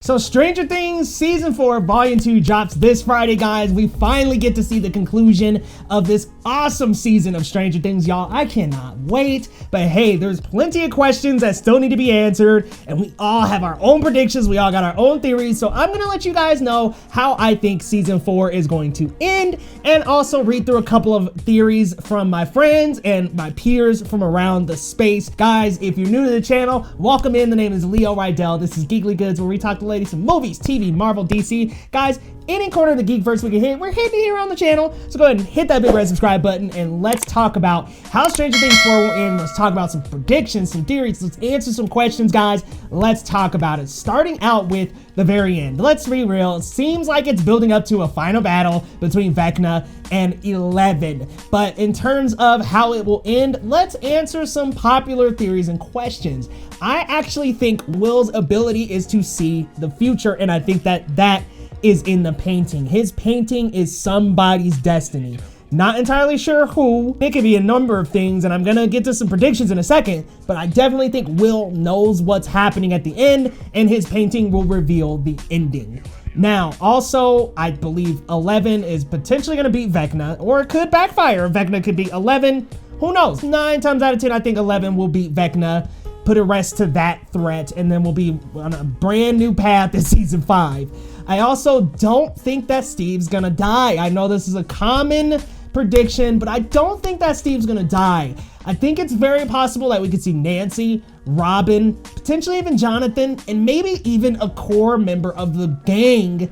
So Stranger Things Season 4 Volume 2 drops this Friday, guys. We finally get to see the conclusion of this awesome season of Stranger Things, y'all. I cannot wait. But hey, there's plenty of questions that still need to be answered, and we all have our own predictions. We all got our own theories. So I'm gonna let you guys know how I think Season 4 is going to end, and also read through a couple of theories from my friends and my peers from around the space. Guys, if you're new to the channel, welcome in. The name is Leo Rydell. This is Geekly Goods, where we talk to ladies some movies, TV, Marvel, DC. Guys, any corner of the geekverse we can hit, we're hitting here on the channel. So go ahead and hit that big red subscribe button, and let's talk about how Stranger Things 4 will end. Let's talk about some predictions, some theories. Let's answer some questions, guys. Let's talk about it. Starting out with the very end. Let's be real. It seems like it's building up to a final battle between Vecna and 11. But in terms of how it will end, let's answer some popular theories and questions. I actually think Will's ability is to see the future, and I think that is in the painting. His painting is somebody's destiny. Not entirely sure who. It could be a number of things, and I'm gonna get to some predictions in a second, but I definitely think Will knows what's happening at the end, and his painting will reveal the ending. Now, also, I believe 11 is potentially gonna beat Vecna, or it could backfire. Vecna could beat 11. Who knows? 9 times out of 10, I think 11 will beat Vecna, put a rest to that threat, and then we'll be on a brand new path in Season 5. I also don't think that Steve's gonna die. I know this is a common prediction, but I don't think that Steve's gonna die. I think it's very possible that we could see Nancy, Robin, potentially even Jonathan, and maybe even a core member of the gang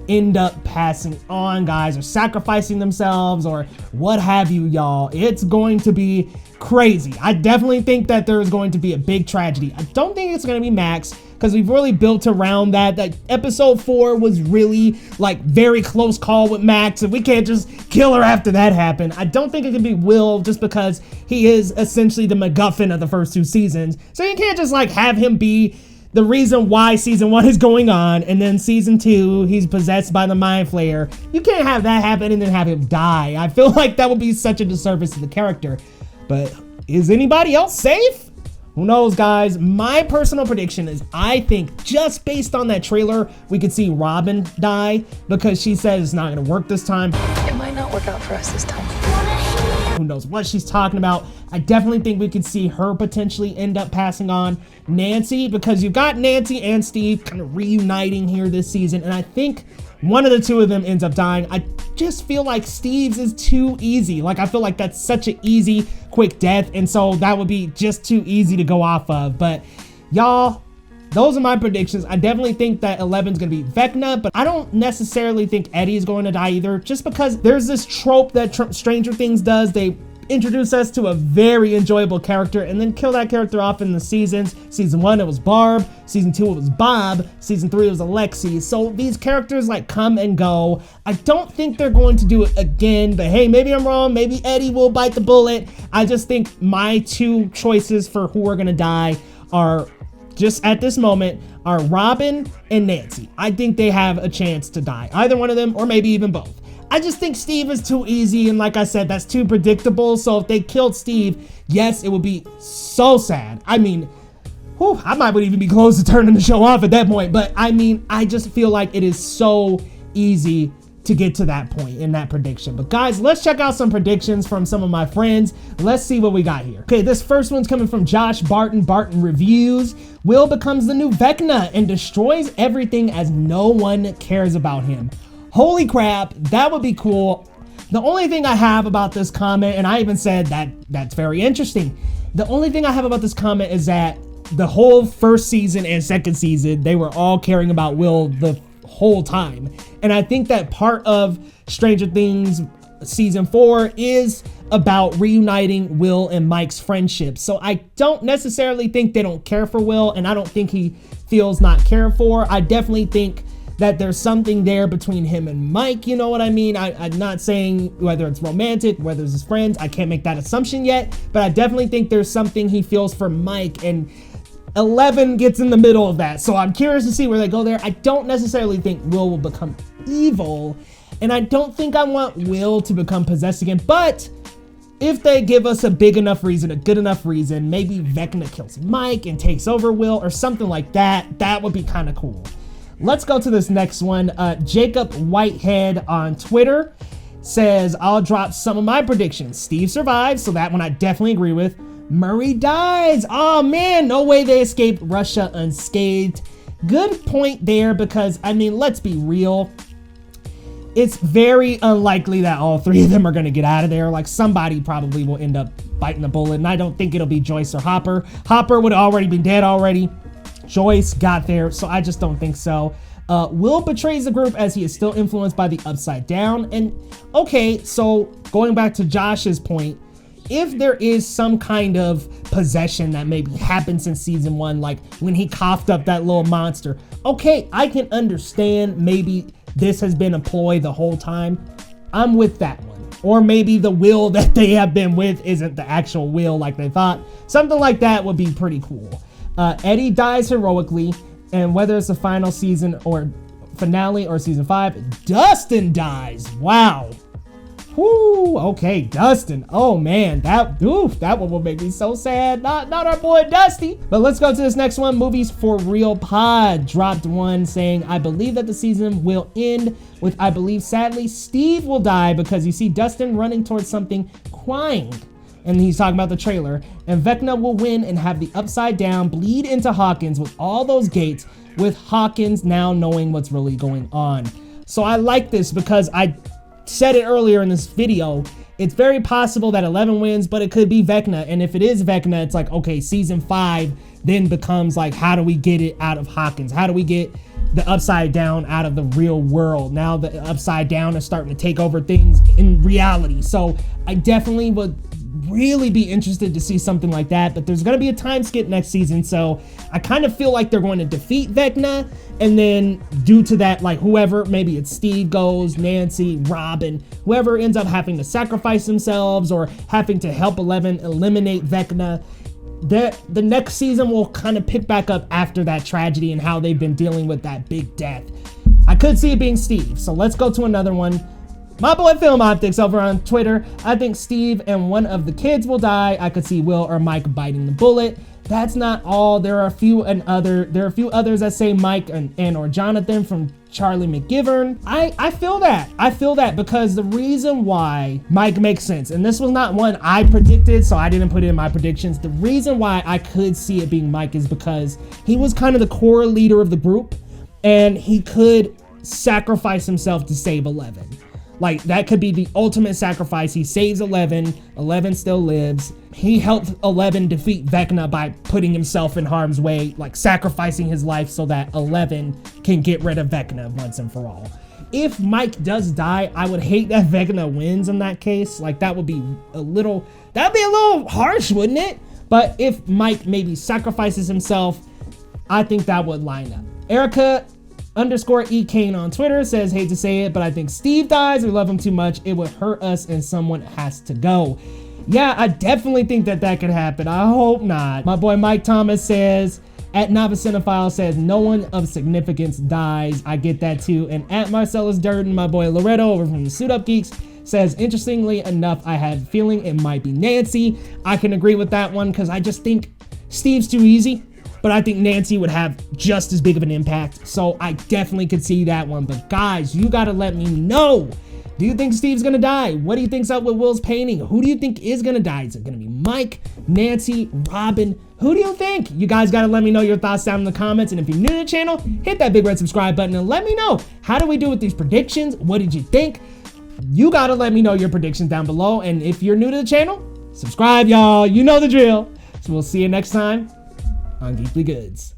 end up passing on, guys, or sacrificing themselves, or what have you, y'all. It's going to be crazy. I definitely think that there is going to be a big tragedy. I don't think it's going to be Max, because we've really built around that. That episode 4 was really like very close call with Max, and we can't just kill her after that happened. I don't think it can be Will, just because he is essentially the MacGuffin of the first 2 seasons. So you can't just like have him be the reason why Season 1 is going on, and then Season 2 he's possessed by the Mind Flayer. You can't have that happen and then have him die. I feel like that would be such a disservice to the character. But is anybody else safe? Who knows, guys? My personal prediction is I think just based on that trailer, we could see Robin die, because she says it's not gonna work this time. It might not work out for us this time. Who knows what she's talking about. I definitely think we could see her potentially end up passing on. Nancy, because you've got Nancy and Steve kind of reuniting here this season, and I think one of the two of them ends up dying. I just feel like Steve's is too easy. Like, I feel like that's such an easy, quick death, and so that would be just too easy to go off of. But y'all, those are my predictions. I definitely think that 11's gonna be Vecna, but I don't necessarily think Eddie's going to die either, just because there's this trope that Stranger Things does. They introduce us to a very enjoyable character and then kill that character off in the seasons. Season 1, it was Barb. Season 2, it was Bob. Season 3, it was Alexi. So these characters like come and go. I don't think they're going to do it again, but hey, maybe I'm wrong. Maybe Eddie will bite the bullet. I just think my 2 choices for who are gonna die are, just at this moment, are Robin and Nancy. I think they have a chance to die. Either one of them, or maybe even both. I just think Steve is too easy, and like I said, that's too predictable. So if they killed Steve, yes, it would be so sad. I mean, whew, I might even be close to turning the show off at that point. But I mean, I just feel like it is so easy to get to that point in that prediction. But guys, let's check out some predictions from some of my friends. Let's see what we got here. Okay, this first one's coming from Josh Barton. Barton Reviews. Will becomes the new Vecna and destroys everything as no one cares about him. Holy crap, that would be cool. The only thing I have about this comment, and I even said that that's very interesting. The only thing I have about this comment is that the whole first season and second season, they were all caring about Will the whole time. And I think that part of Stranger Things Season 4 is about reuniting Will and Mike's friendship. So I don't necessarily think they don't care for Will, and I don't think he feels not cared for. I definitely think that there's something there between him and Mike, you know what I mean? I'm not saying whether it's romantic, whether it's his friends, I can't make that assumption yet, but I definitely think there's something he feels for Mike, and 11 gets in the middle of that. So I'm curious to see where they go there. I don't necessarily think Will become evil, and I don't think I want Will to become possessed again, but if they give us a big enough reason, a good enough reason, maybe Vecna kills Mike and takes over Will or something like that, that would be kind of cool. Let's go to this next one. Jacob Whitehead on Twitter says, I'll drop some of my predictions. Steve survives, so that one I definitely agree with. Murray dies. Oh man, no way they escaped Russia unscathed. Good point there, because I mean, let's be real. It's very unlikely that all three of them are going to get out of there. Like, somebody probably will end up biting the bullet, and I don't think it'll be Joyce or Hopper. Hopper would have already been dead already. Joyce got there, so I just don't think so. Will betrays the group as he is still influenced by the Upside Down. And okay, so going back to Josh's point, if there is some kind of possession that maybe happened since season 1, like when he coughed up that little monster, okay, I can understand maybe this has been a ploy the whole time. I'm with that one. Or maybe the Will that they have been with isn't the actual Will like they thought. Something like that would be pretty cool. Eddie dies heroically, and whether it's the final season or finale or season 5, Dustin dies. Wow. Whoo, okay, Dustin. Oh man, that one will make me so sad. Not our boy Dusty. But let's go to this next one. Movies for Real Pod dropped one saying, I believe that the season will end with, I believe sadly, Steve will die because you see Dustin running towards something crying. And he's talking about the trailer. And Vecna will win and have the Upside Down bleed into Hawkins with all those gates, with Hawkins now knowing what's really going on. So I like this because I said it earlier in this video, it's very possible that 11 wins, but it could be Vecna. And if it is Vecna, it's like, okay, season 5 then becomes like, how do we get it out of Hawkins? How do we get the Upside Down out of the real world? Now the Upside Down is starting to take over things in reality. So I definitely would really be interested to see something like that, but there's going to be a time skip next season, so I kind of feel like they're going to defeat Vecna, and then due to that, like whoever, maybe it's Steve goes, Nancy, Robin, whoever ends up having to sacrifice themselves or having to help 11 eliminate Vecna, the next season will kind of pick back up after that tragedy and how they've been dealing with that big death. I could see it being Steve, so let's go to another one. My boy Film Optics over on Twitter, I think Steve and one of the kids will die. I could see Will or Mike biting the bullet. That's not all. There are a few others that say Mike and or Jonathan from Charlie McGivern. I feel that. I feel that because the reason why Mike makes sense, and this was not one I predicted, so I didn't put it in my predictions. The reason why I could see it being Mike is because he was kind of the core leader of the group, and he could sacrifice himself to save 11. Like, that could be the ultimate sacrifice. He saves 11. 11 still lives. He helped 11 defeat Vecna by putting himself in harm's way, like sacrificing his life so that 11 can get rid of Vecna once and for all. If Mike does die, I would hate that Vecna wins in that case. Like, that'd be a little harsh, wouldn't it? But if Mike maybe sacrifices himself, I think that would line up. Erica _E Kane on Twitter says, hate to say it, but I think Steve dies. We love him too much. It would hurt us and someone has to go. Yeah, I definitely think that could happen. I hope not. My boy Mike Thomas says, at Novice Cinephile says, no one of significance dies. I get that too. And at Marcellus Durden, my boy Loretto over from the Suit Up Geeks says, interestingly enough, I had a feeling it might be Nancy. I can agree with that one because I just think Steve's too easy. But I think Nancy would have just as big of an impact. So I definitely could see that one. But guys, you got to let me know. Do you think Steve's going to die? What do you think's up with Will's painting? Who do you think is going to die? Is it going to be Mike, Nancy, Robin? Who do you think? You guys got to let me know your thoughts down in the comments. And if you're new to the channel, hit that big red subscribe button and let me know. How do we do with these predictions? What did you think? You got to let me know your predictions down below. And if you're new to the channel, subscribe, y'all. You know the drill. So we'll see you next time on Geekly Goods.